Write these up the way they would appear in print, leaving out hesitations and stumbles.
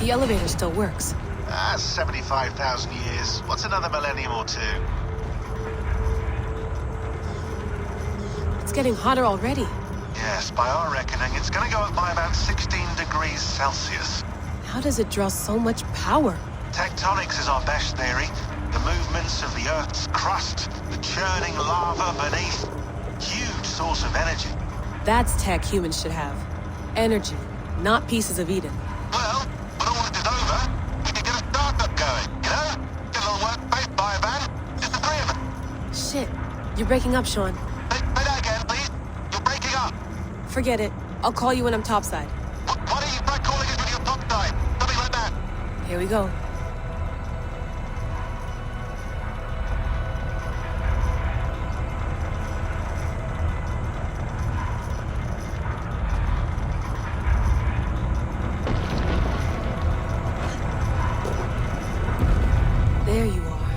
The elevator still works. 75,000 years. What's another millennium or two? It's getting hotter already. Yes, by our reckoning, it's gonna go up by about 16 degrees Celsius. How does it draw so much power? Tectonics is our best theory. The movements of the Earth's crust, the churning lava beneath. Huge source of energy. That's tech humans should have. Energy, not pieces of Eden. Well, when all this is over, we can get a startup going, you know? Get a little workspace, buy a van, just the three of us. Shit, you're breaking up, Sean. Say that again, please. You're breaking up. Forget it. I'll call you when I'm topside. Why don't you try calling us when you're topside? Something like that. Here we go. There you are.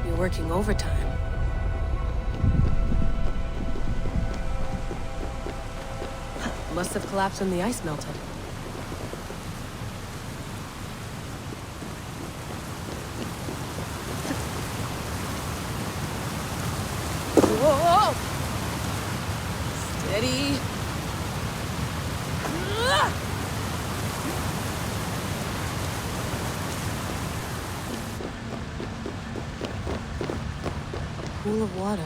You're working overtime. Must have collapsed when the ice melted. Whoa! Steady. A pool of water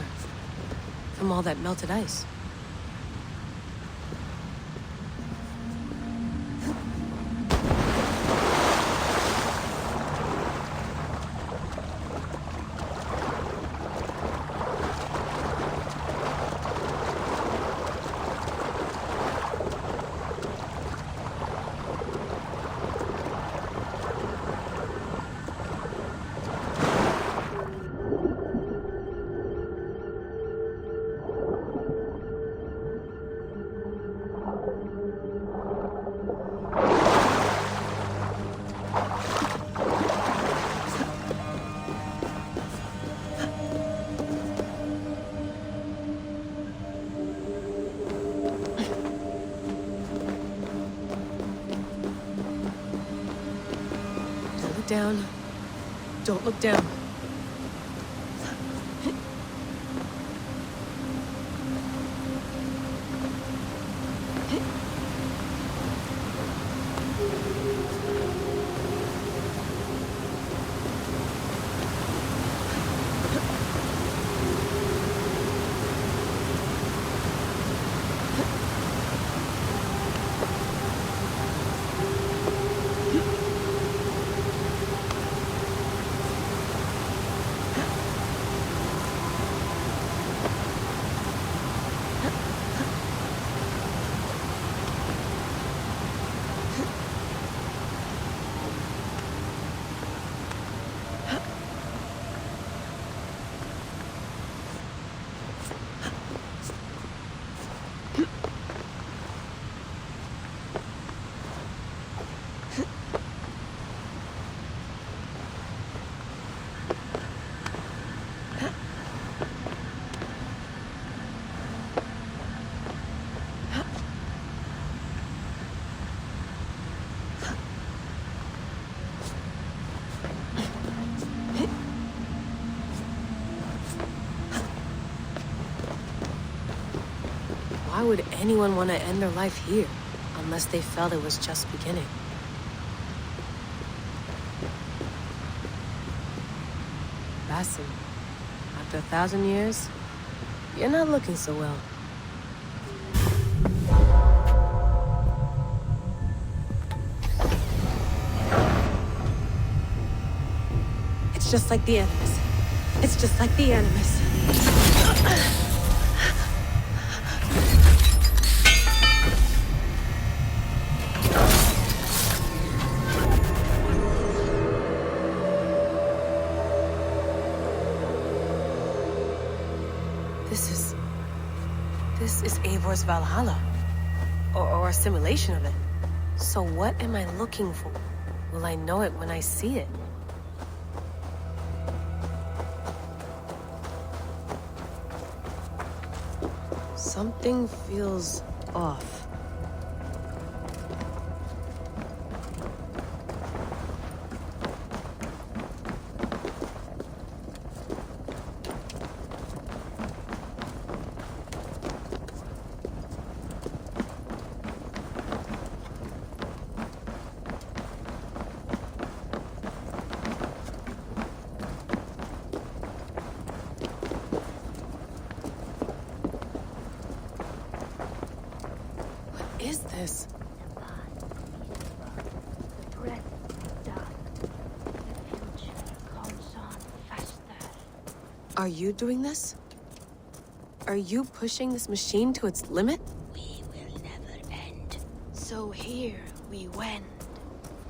from all that melted ice. Down. Don't look down. Why would anyone want to end their life here, unless they felt it was just beginning? Basim, after 1,000 years, you're not looking so well. It's just like the Animus. It's just like the Animus. This is Eivor's Valhalla. Or a simulation of it. So what am I looking for? Will I know it when I see it? Something feels off. Are you doing this? Are you pushing this machine to its limit? We will never end. So here we wend,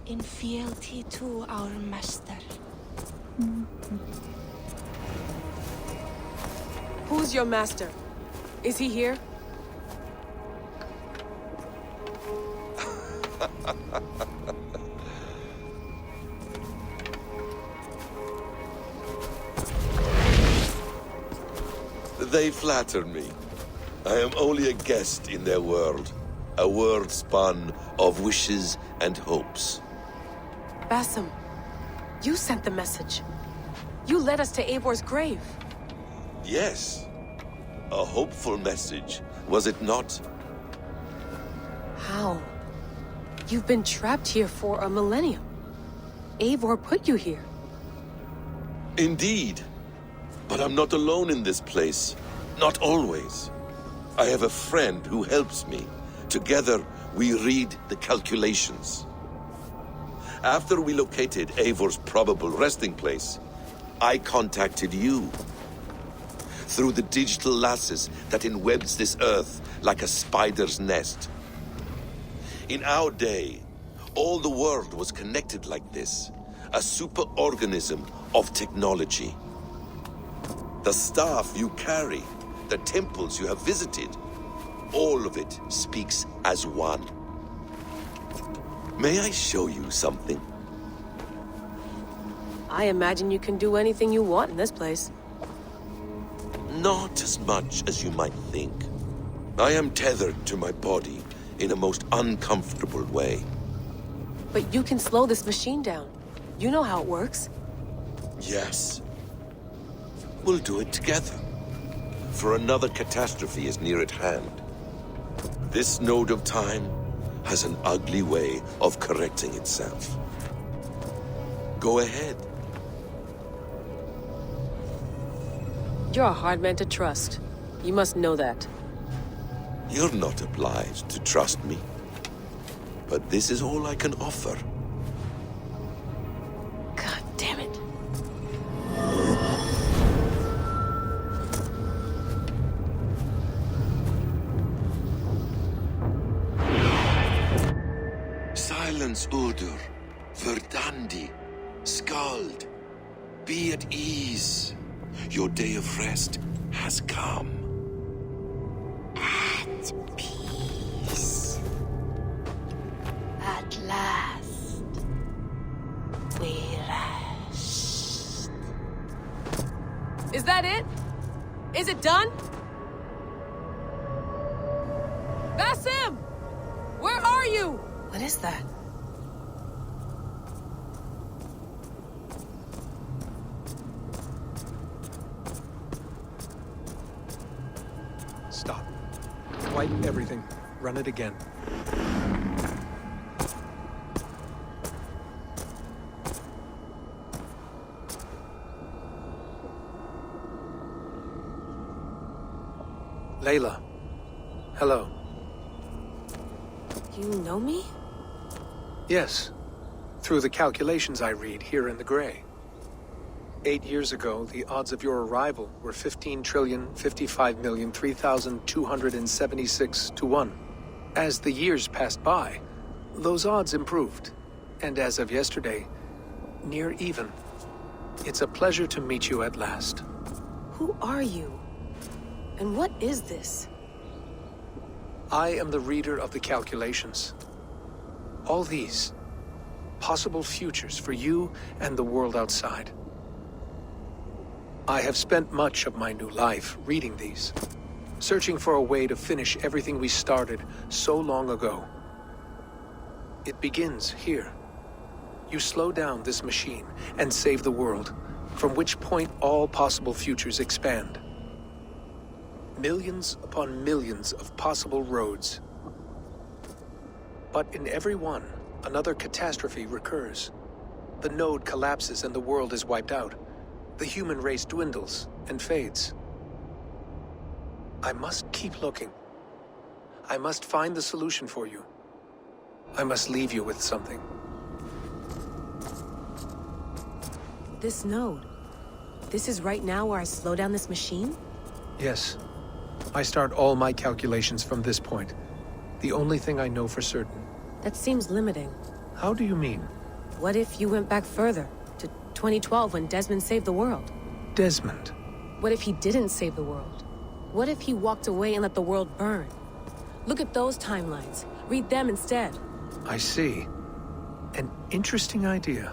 in fealty to our master. Who's your master? Is he here? They flatter me. I am only a guest in their world. A world spun of wishes and hopes. Basim, you sent the message. You led us to Eivor's grave. Yes. A hopeful message, was it not? How? You've been trapped here for a millennium. Eivor put you here. Indeed. But I'm not alone in this place. Not always. I have a friend who helps me. Together, we read the calculations. After we located Eivor's probable resting place, I contacted you. Through the digital lasses that enwebs this earth like a spider's nest. In our day, all the world was connected like this. A superorganism of technology. The staff you carry, the temples you have visited, all of it speaks as one. May I show you something? I imagine you can do anything you want in this place. Not as much as you might think. I am tethered to my body in a most uncomfortable way. But you can slow this machine down. You know how it works. Yes. We'll do it together. For another catastrophe is near at hand. This node of time has an ugly way of correcting itself. Go ahead. You're a hard man to trust. You must know that. You're not obliged to trust me. But this is all I can offer. God damn it. Silence, Udur. Verdandi. Skald. Be at ease. Your day of rest has come. At peace. At last. We rest. Is that it? Is it done? Basim! Where are you? What is that? Stop. Wipe everything. Run it again. Layla. Hello. You know me? Yes. Through the calculations I read here in the gray. 8 years ago, the odds of your arrival were 15,055,003,276 to 1. As the years passed by, those odds improved. And as of yesterday, near even. It's a pleasure to meet you at last. Who are you? And what is this? I am the reader of the calculations. All these, possible futures for you and the world outside. I have spent much of my new life reading these, searching for a way to finish everything we started so long ago. It begins here. You slow down this machine and save the world, from which point all possible futures expand. Millions upon millions of possible roads. But in every one, another catastrophe recurs. The node collapses and the world is wiped out. The human race dwindles and fades. I must keep looking. I must find the solution for you. I must leave you with something. This node. This is right now where I slow down this machine? Yes. I start all my calculations from this point. The only thing I know for certain. That seems limiting. How do you mean? What if you went back further, to 2012 when Desmond saved the world? Desmond? What if he didn't save the world? What if he walked away and let the world burn? Look at those timelines. Read them instead. I see. An interesting idea.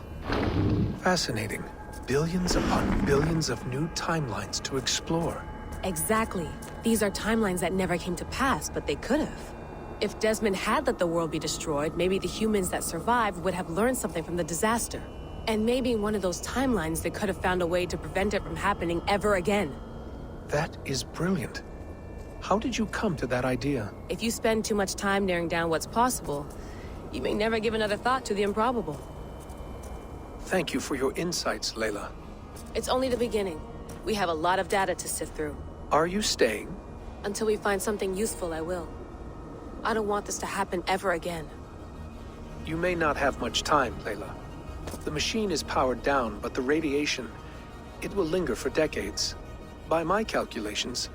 Fascinating. Billions upon billions of new timelines to explore. Exactly. These are timelines that never came to pass, but they could have. If Desmond had let the world be destroyed, maybe the humans that survived would have learned something from the disaster. And maybe in one of those timelines they could have found a way to prevent it from happening ever again. That is brilliant. How did you come to that idea? If you spend too much time narrowing down what's possible, you may never give another thought to the improbable. Thank you for your insights, Layla. It's only the beginning. We have a lot of data to sift through. Are you staying? Until we find something useful, I will. I don't want this to happen ever again. You may not have much time, Layla. The machine is powered down, but the radiation, it will linger for decades. By my calculations,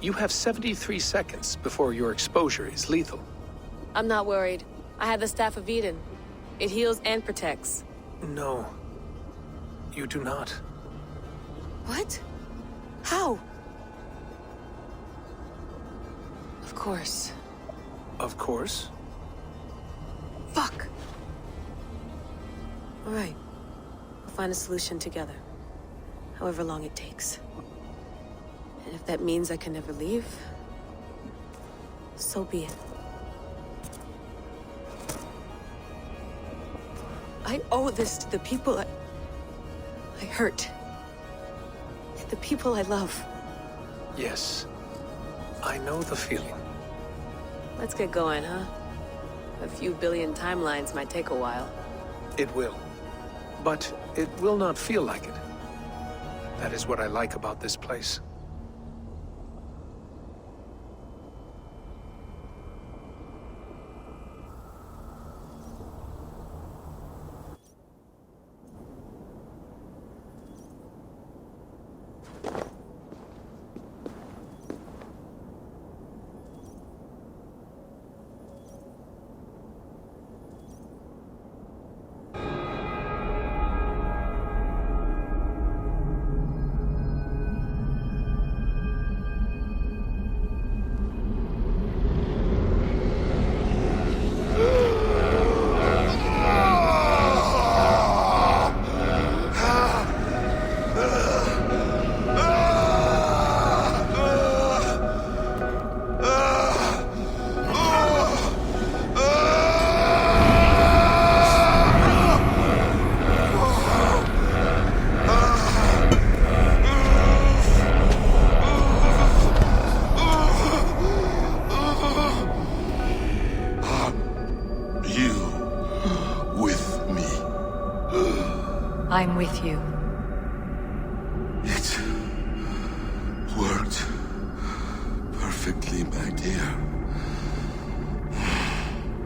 you have 73 seconds before your exposure is lethal. I'm not worried. I have the Staff of Eden. It heals and protects. No. You do not. What? How? Of course. Of course. Fuck! All right. We'll find a solution together. However long it takes. And if that means I can never leave, so be it. I owe this to the people I hurt. The people I love. Yes. I know the feeling. Let's get going, huh? A few billion timelines might take a while. It will. But it will not feel like it. That is what I like about this place. I'm with you. It worked perfectly, my dear.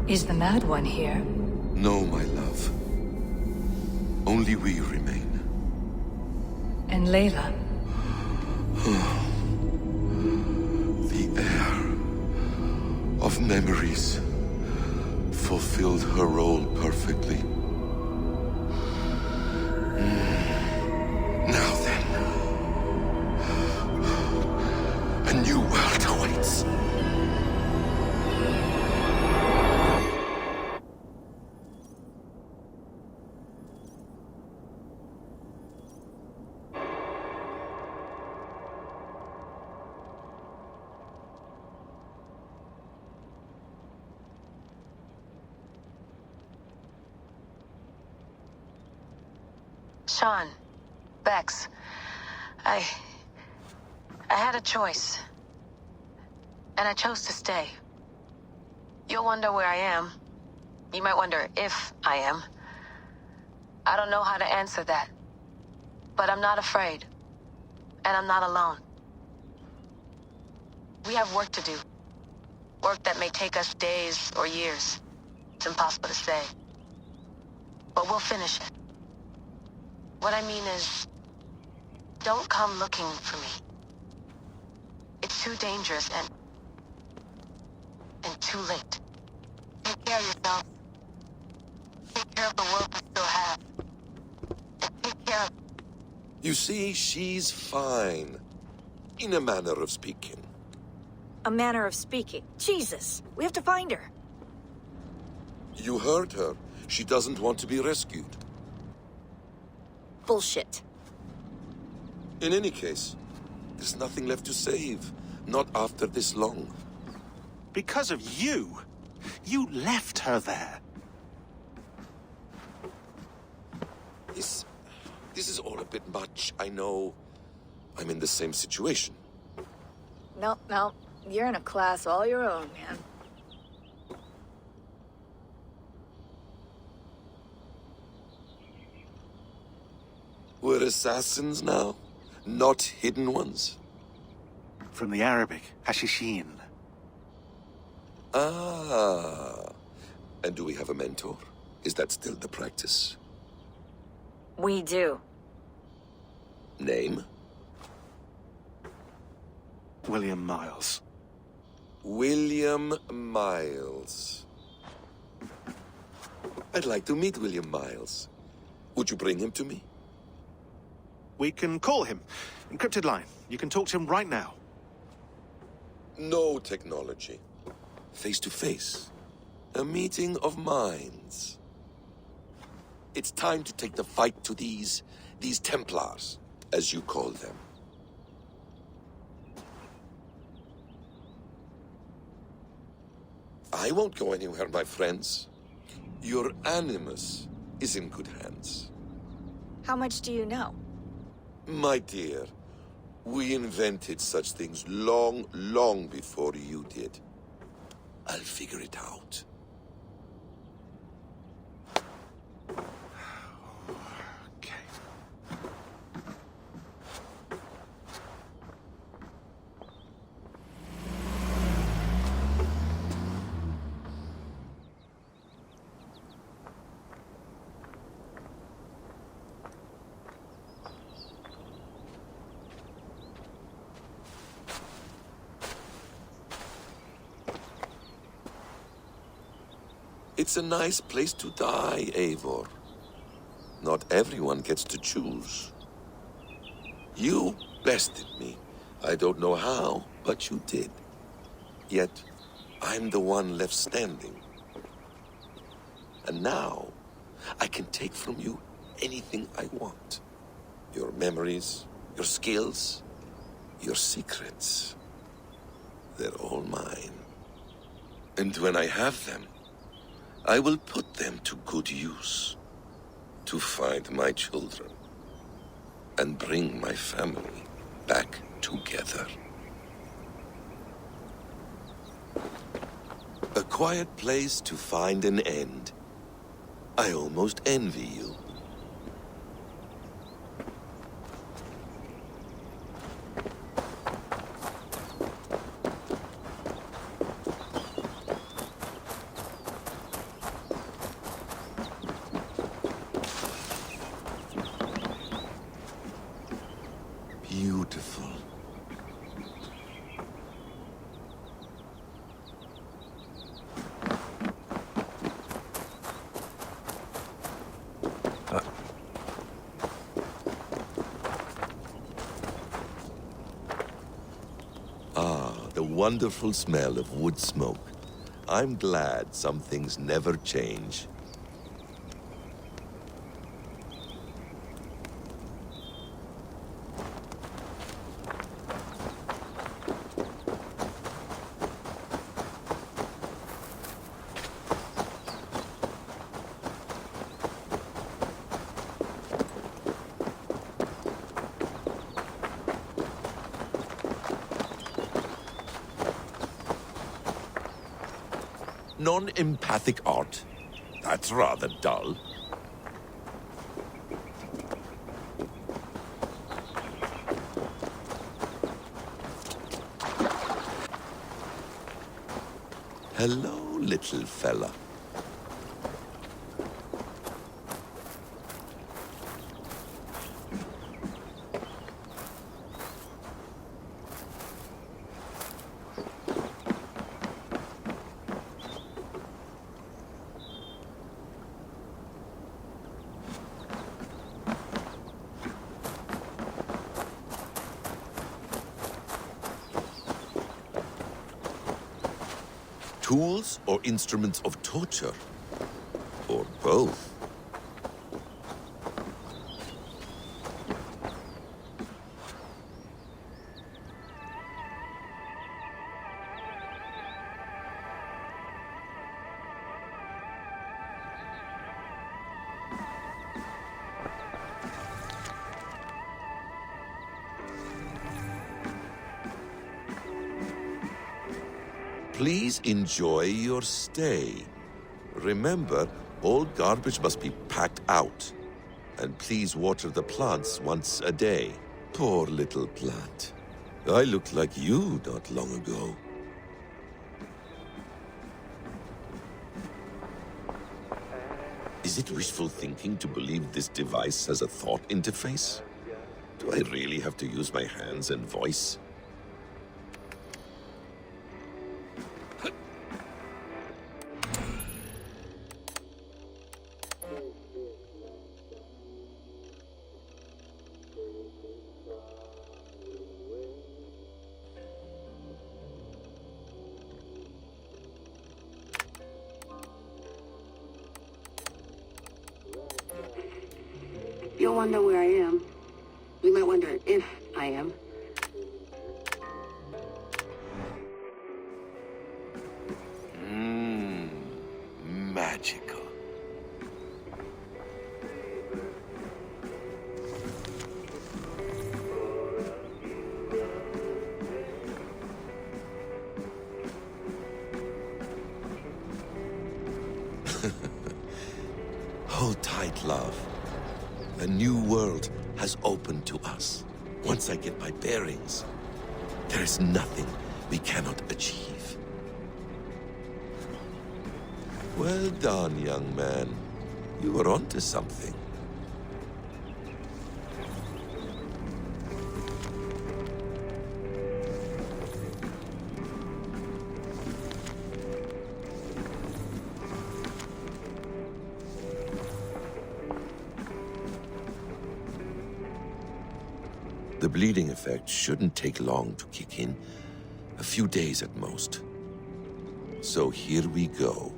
Is the Mad One here? No, my love. Only we remain. And Layla? The air of memories fulfilled her role perfectly. Now then, a new world awaits. Sean, Bex, I had a choice. And I chose to stay. You'll wonder where I am. You might wonder if I am. I don't know how to answer that. But I'm not afraid. And I'm not alone. We have work to do. Work that may take us days or years. It's impossible to say. But we'll finish it. What I mean is, Don't come looking for me. It's too dangerous and too late. Take care of yourself. Take care of the world we still have. And take care of... You see, she's fine. In a manner of speaking. A manner of speaking. Jesus, we have to find her. You heard her. She doesn't want to be rescued. Bullshit. In any case, there's nothing left to save. Not after this long. Because of you. You left her there. This is all a bit much, I know. I'm in the same situation. No. You're in a class all your own, man. We're assassins now, not hidden ones. From the Arabic, Hashishin. Ah. And do we have a mentor? Is that still the practice? We do. Name? William Miles. William Miles. I'd like to meet William Miles. Would you bring him to me? We can call him. Encrypted line. You can talk to him right now. No technology. Face to face. A meeting of minds. It's time to take the fight to these Templars, as you call them. I won't go anywhere, my friends. Your animus is in good hands. How much do you know? My dear, we invented such things long, long before you did. I'll figure it out. Okay. It's a nice place to die, Eivor. Not everyone gets to choose. You bested me. I don't know how, but you did. Yet, I'm the one left standing. And now, I can take from you anything I want. Your memories, your skills, your secrets. They're all mine. And when I have them, I will put them to good use. To find my children. And bring my family back together. A quiet place to find an end. I almost envy you. Beautiful. The wonderful smell of wood smoke. I'm glad some things never change. Non-empathic art? That's rather dull. Hello, little fella. Tools or instruments of torture? Or both? Please enjoy your stay. Remember, all garbage must be packed out. And please water the plants once a day. Poor little plant. I looked like you not long ago. Is it wishful thinking to believe this device has a thought interface? Do I really have to use my hands and voice? You'll wonder where I am. You might wonder if I am. Magical. Hold tight, love. A new world has opened to us. Once I get my bearings, there is nothing we cannot achieve. Well done, young man. You were onto something. The bleeding effect shouldn't take long to kick in. A few days at most. So here we go.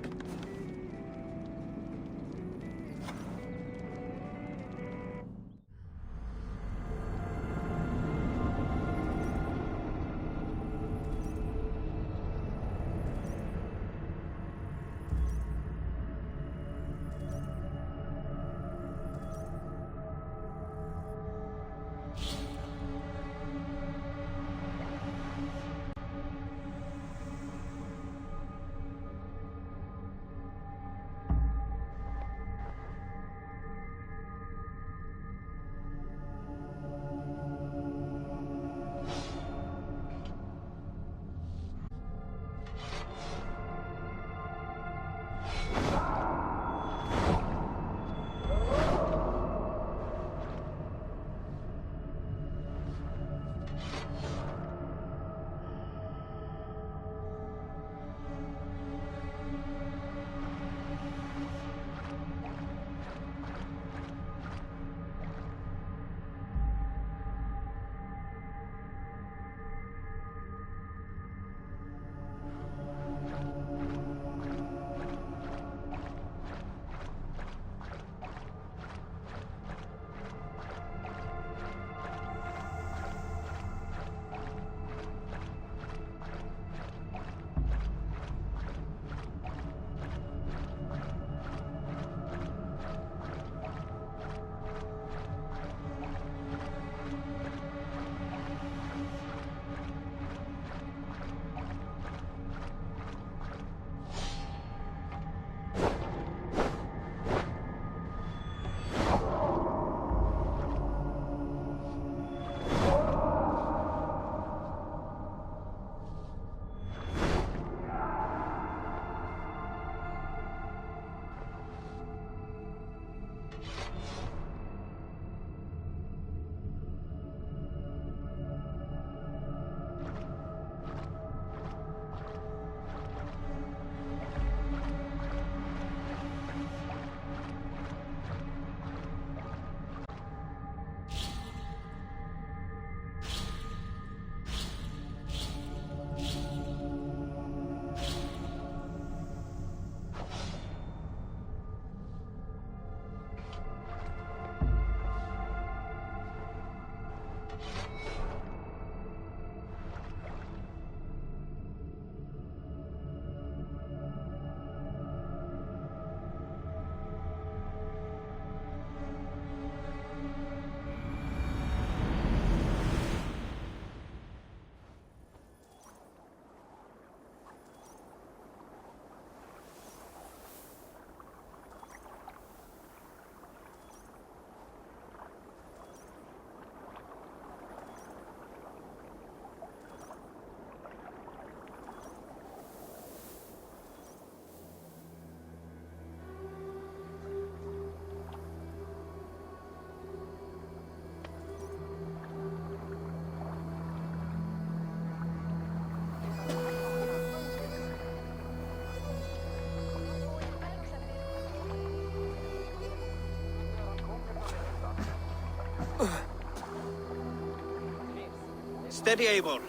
Steady, Eivor.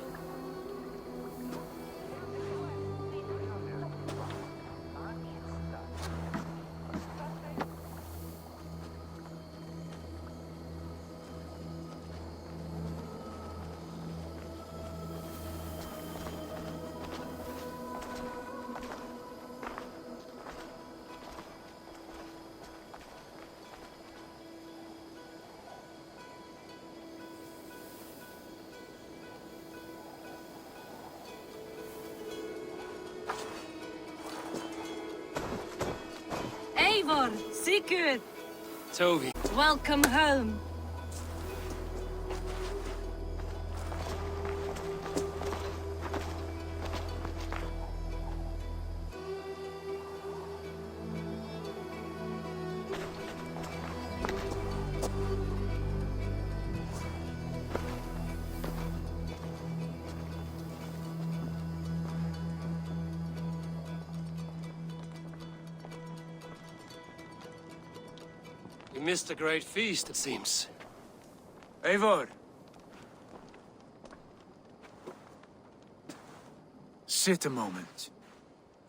Eivor, Sigurd, Toby. welcome home. You missed a great feast, it seems. Eivor! Sit a moment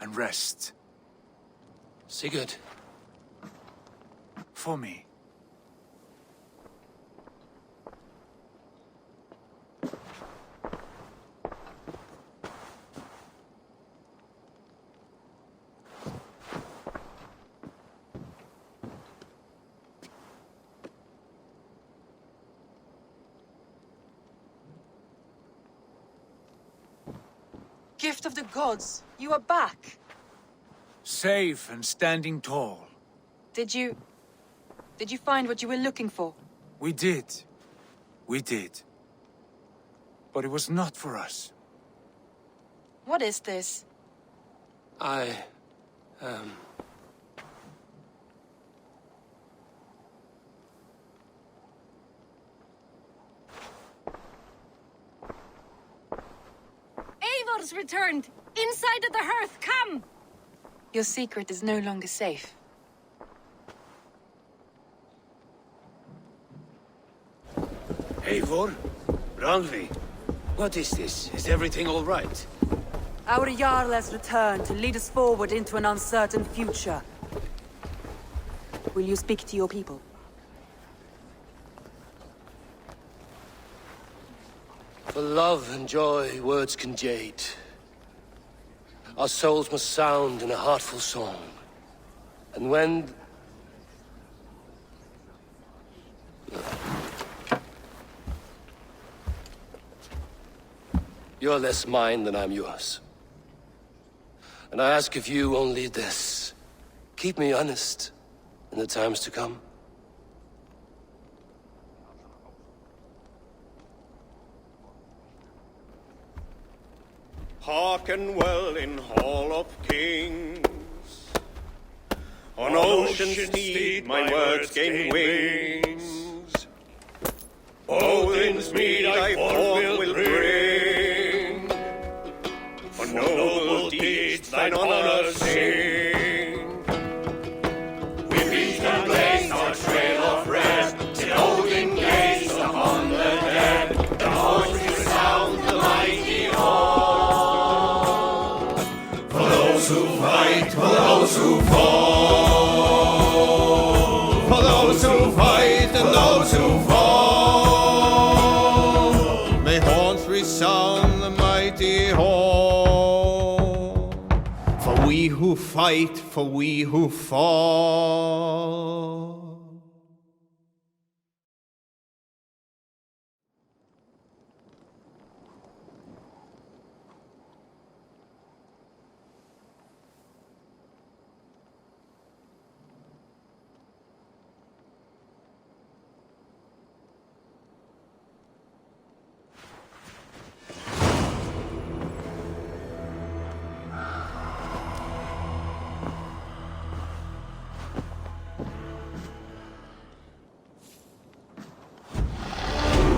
and rest. Sigurd. For me. Gift of the gods, you are back. Safe and standing tall. Did you find what you were looking for? We did. We did. But it was not for us. What is this? Eivor's returned! Inside of the hearth, come! Your secret is no longer safe. Eivor? Randvi? What is this? Is everything all right? Our Jarl has returned to lead us forward into an uncertain future. Will you speak to your people? For love and joy, words can jade. Our souls must sound in a heartful song. And when... You're less mine than I'm yours. And I ask of you only this. Keep me honest in the times to come. Hearken well in Hall of Kings. On ocean's steed my words gain wings. Odin's mead I forth will bring. For noble deeds thine honor sing. We beat and blaze our trail of red, till Odin gaze upon the dead. The voice resound the mighty hall. For those who fight, for those who fall. For those who fight and those who fall. May horns resound the mighty hall. For we who fight, for we who fall.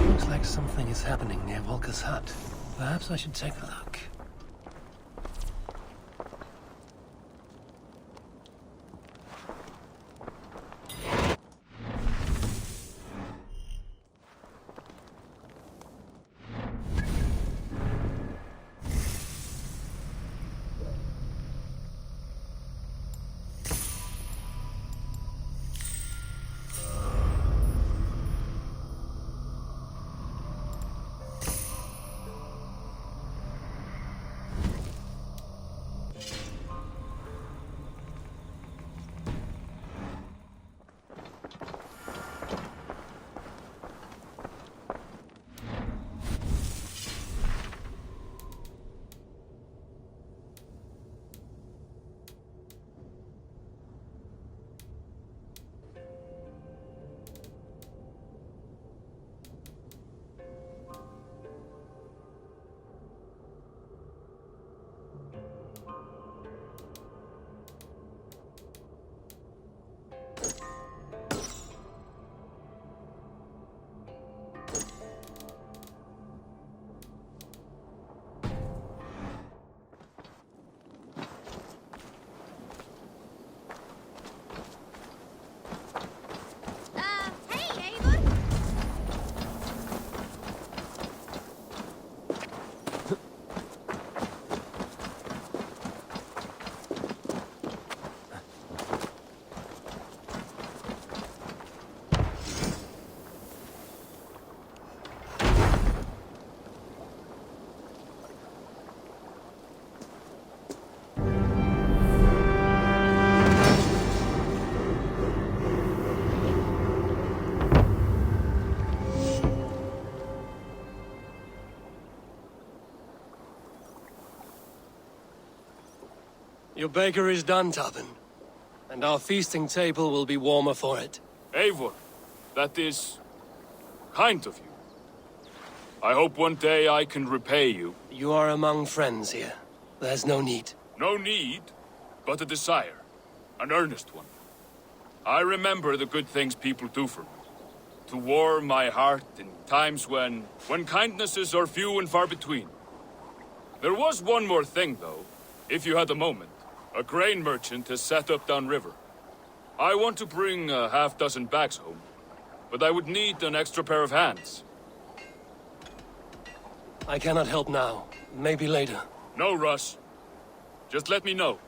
Looks like something is happening near Volker's hut. Perhaps I should take a look. Your baker is done, Tavin. And our feasting table will be warmer for it. Eivor, that is kind of you. I hope one day I can repay you. You are among friends here. There's no need. No need, but a desire. An earnest one. I remember the good things people do for me. To warm my heart in times when kindnesses are few and far between. There was one more thing, though, if you had a moment. A grain merchant has set up downriver. I want to bring a half-dozen bags home, but I would need an extra pair of hands. I cannot help now. Maybe later. No rush. Just let me know.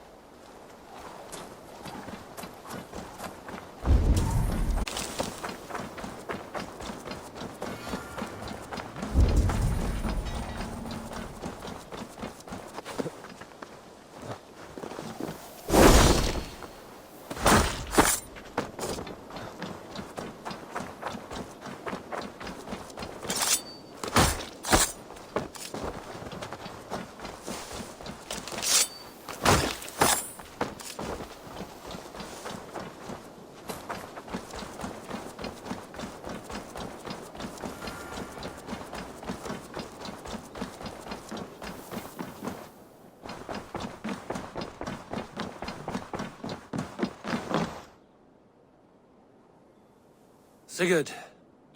Sigurd.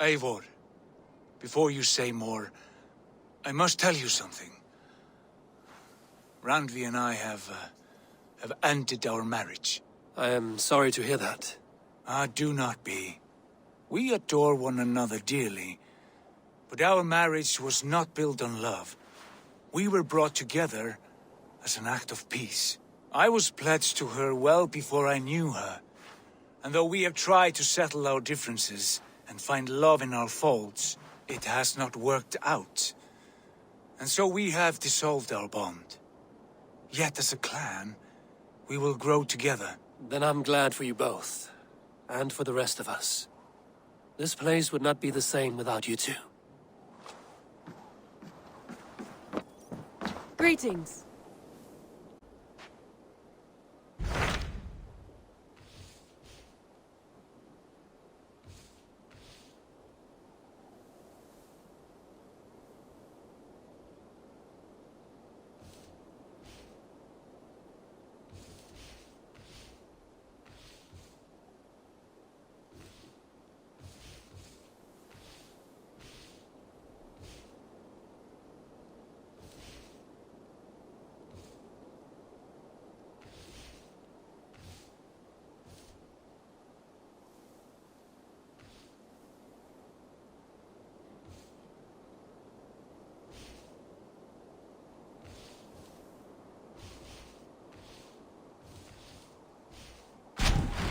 Eivor, before you say more, I must tell you something. Randvi and I have ended our marriage. I am sorry to hear that. Ah, do not be. We adore one another dearly, but our marriage was not built on love. We were brought together as an act of peace. I was pledged to her well before I knew her. And though we have tried to settle our differences and find love in our faults, it has not worked out. And so we have dissolved our bond. Yet as a clan, we will grow together. Then I'm glad for you both. And for the rest of us. This place would not be the same without you two. Greetings.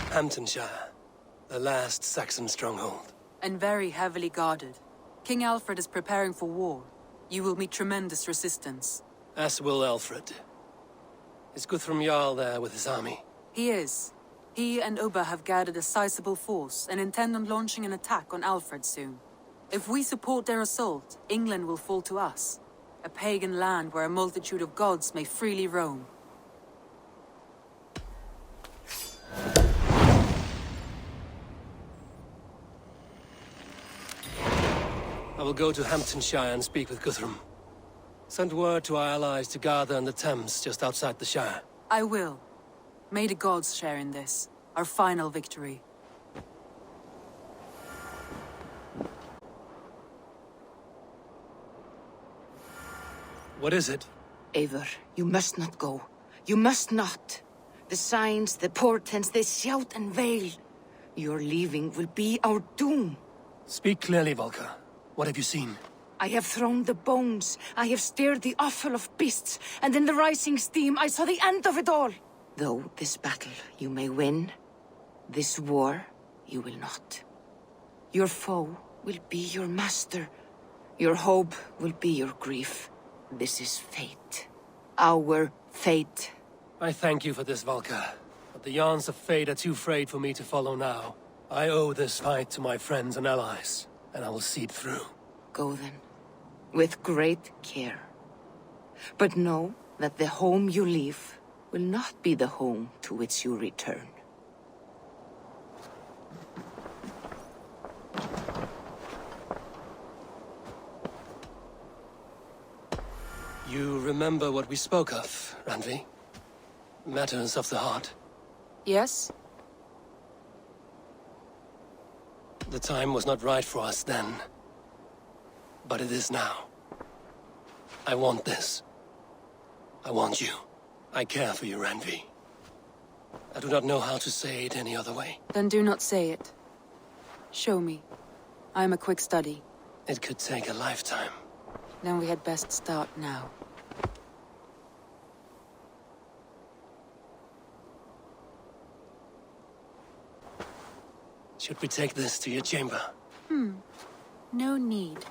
Hamptonshire, the last Saxon stronghold. And very heavily guarded. King Alfred is preparing for war. You will meet tremendous resistance. As will Alfred. Is Guthrum Jarl there with his army? He is. He and Ubba have gathered a sizable force and intend on launching an attack on Alfred soon. If we support their assault, England will fall to us. A pagan land where a multitude of gods may freely roam. I will go to Hamptonshire and speak with Guthrum. Send word to our allies to gather in the Thames just outside the Shire. I will. May the gods share in this, our final victory. What is it? Eivor, you must not go. You must not. The signs, the portents, they shout and wail. Your leaving will be our doom. Speak clearly, Volker. What have you seen? I have thrown the bones. I have stirred the offal of beasts. And in the rising steam, I saw the end of it all. Though this battle you may win, this war you will not. Your foe will be your master. Your hope will be your grief. This is fate. Our fate. I thank you for this, Volker. But the yarns of fate are too frayed for me to follow now. I owe this fight to my friends and allies, and I will see it through. Go then, with great care. But know that the home you leave will not be the home to which you return. You remember what we spoke of, Randvi? Matters of the heart. Yes? The time was not right for us then. But it is now. I want this. I want you. I care for you, Randvi. I do not know how to say it any other way. Then do not say it. Show me. I am a quick study. It could take a lifetime. Then we had best start now. Should we take this to your chamber? No need.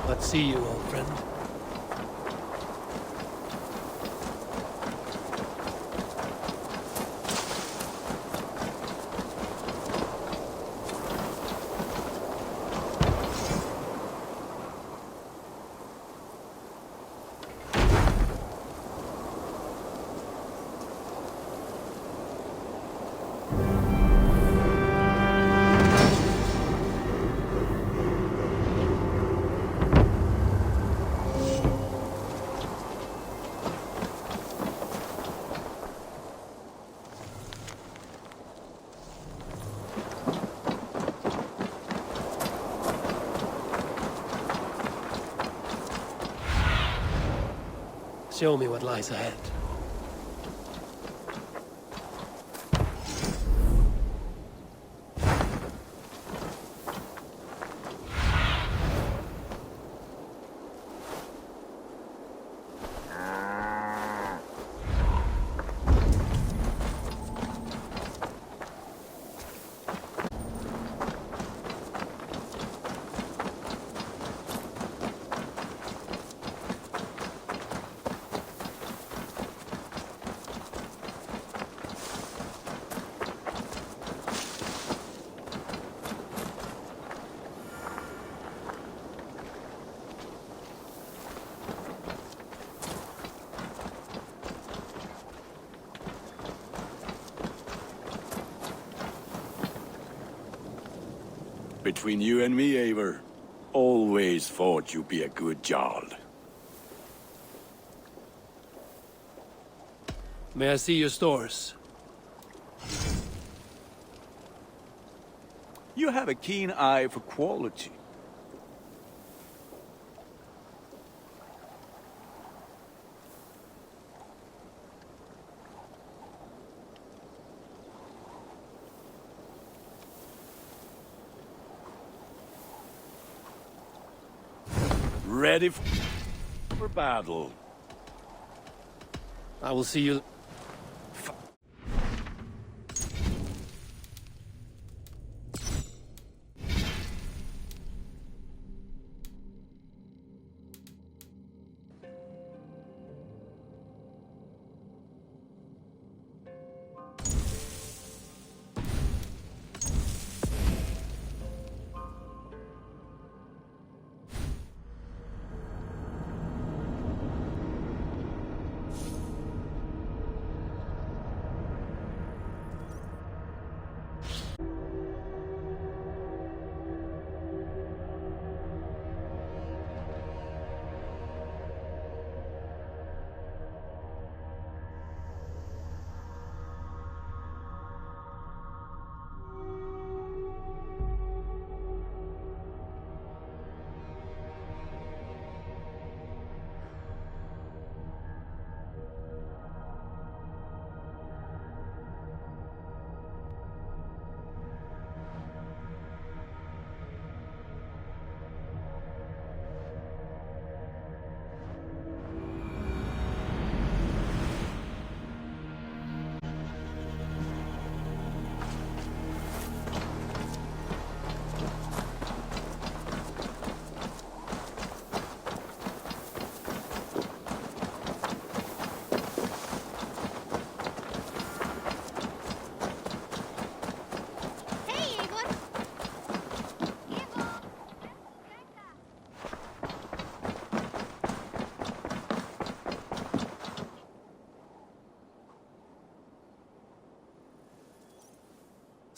Let's see you, old friend. Show me what lies ahead. Between you and me, Eivor, always thought you'd be a good Jarl. May I see your stores? You have a keen eye for quality. Ready for battle. I will see you...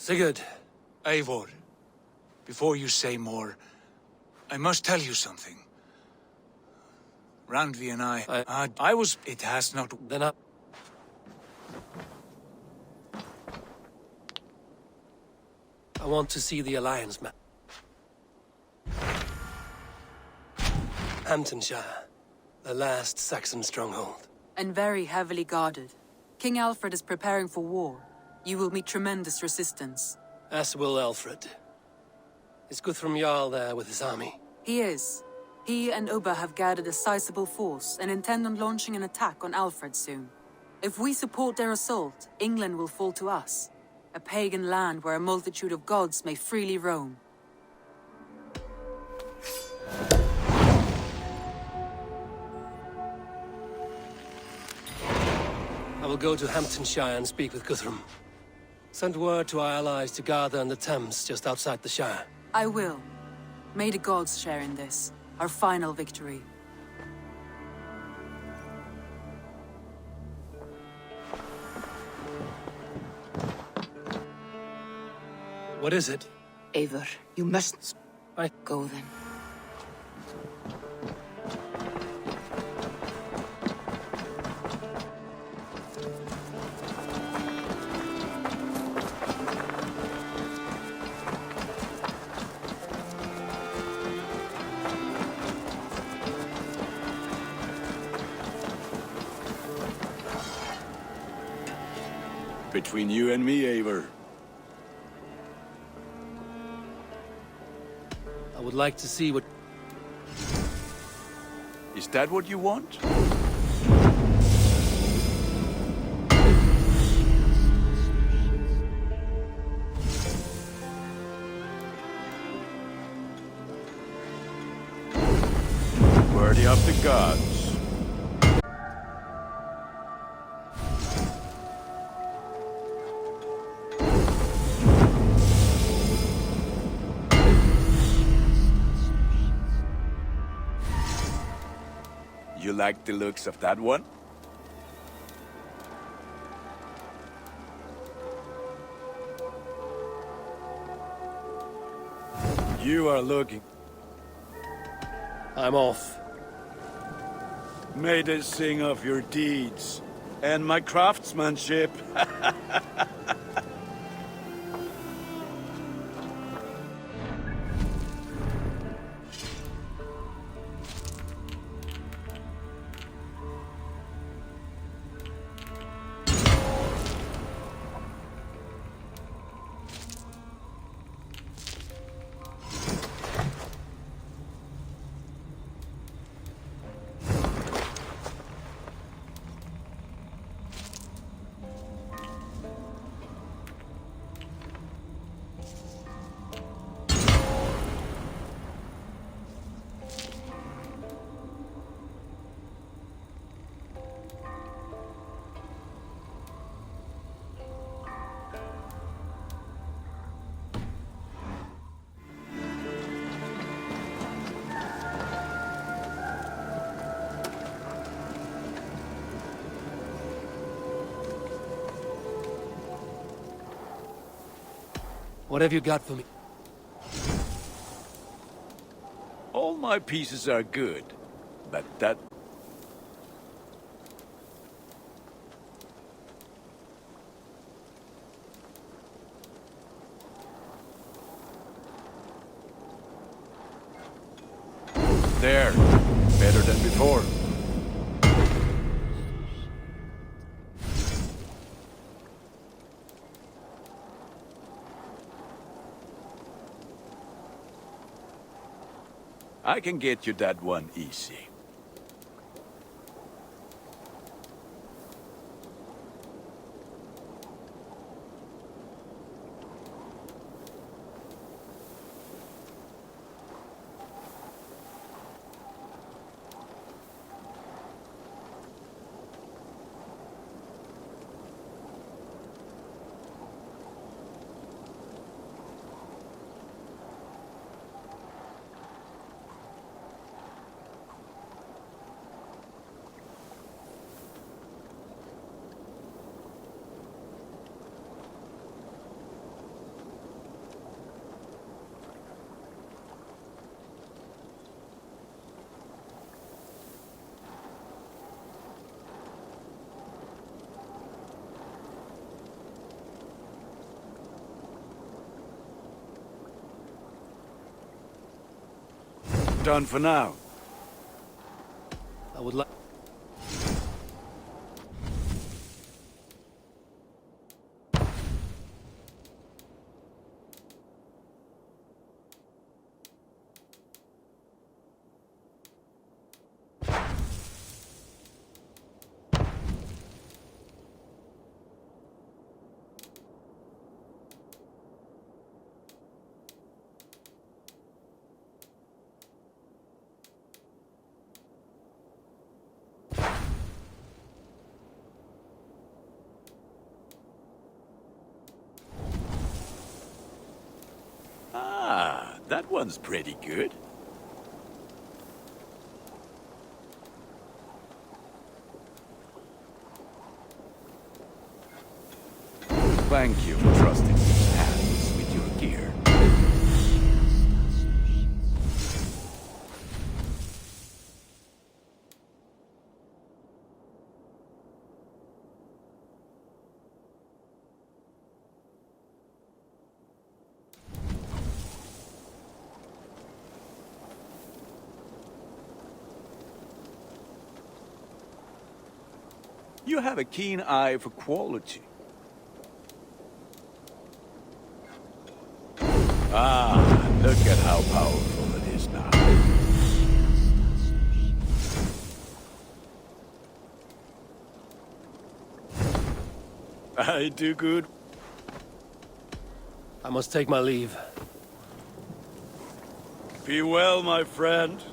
Sigurd. Eivor, before you say more, I must tell you something. Randvi and I was... It has not... Then I... I want to see the Alliance map. Hamptonshire, the last Saxon stronghold. And very heavily guarded. King Alfred is preparing for war. You will meet tremendous resistance. As will Alfred. Is Guthrum Jarl there with his army? He is. He and Ubba have gathered a sizable force and intend on launching an attack on Alfred soon. If we support their assault, England will fall to us. A pagan land where a multitude of gods may freely roam. I will go to Hamptonshire and speak with Guthrum. Send word to our allies to gather on the Thames just outside the Shire. I will. May the gods share in this, our final victory. What is it? Eivor, you must... Go then. Between you and me, Eivor. I would like to see what... Is that what you want? Worthy of the gods. You like the looks of that one? You are looking. I'm off. May they sing of your deeds and my craftsmanship. What have you got for me? All my pieces are good, but that... There. Better than before. I can get you that one easy. done for now. I would like... Ah, that one's pretty good. Thank you for trusting these hands with your gear. You have a keen eye for quality. Ah, look at how powerful it is now. I do good. I must take my leave. Be well, my friend.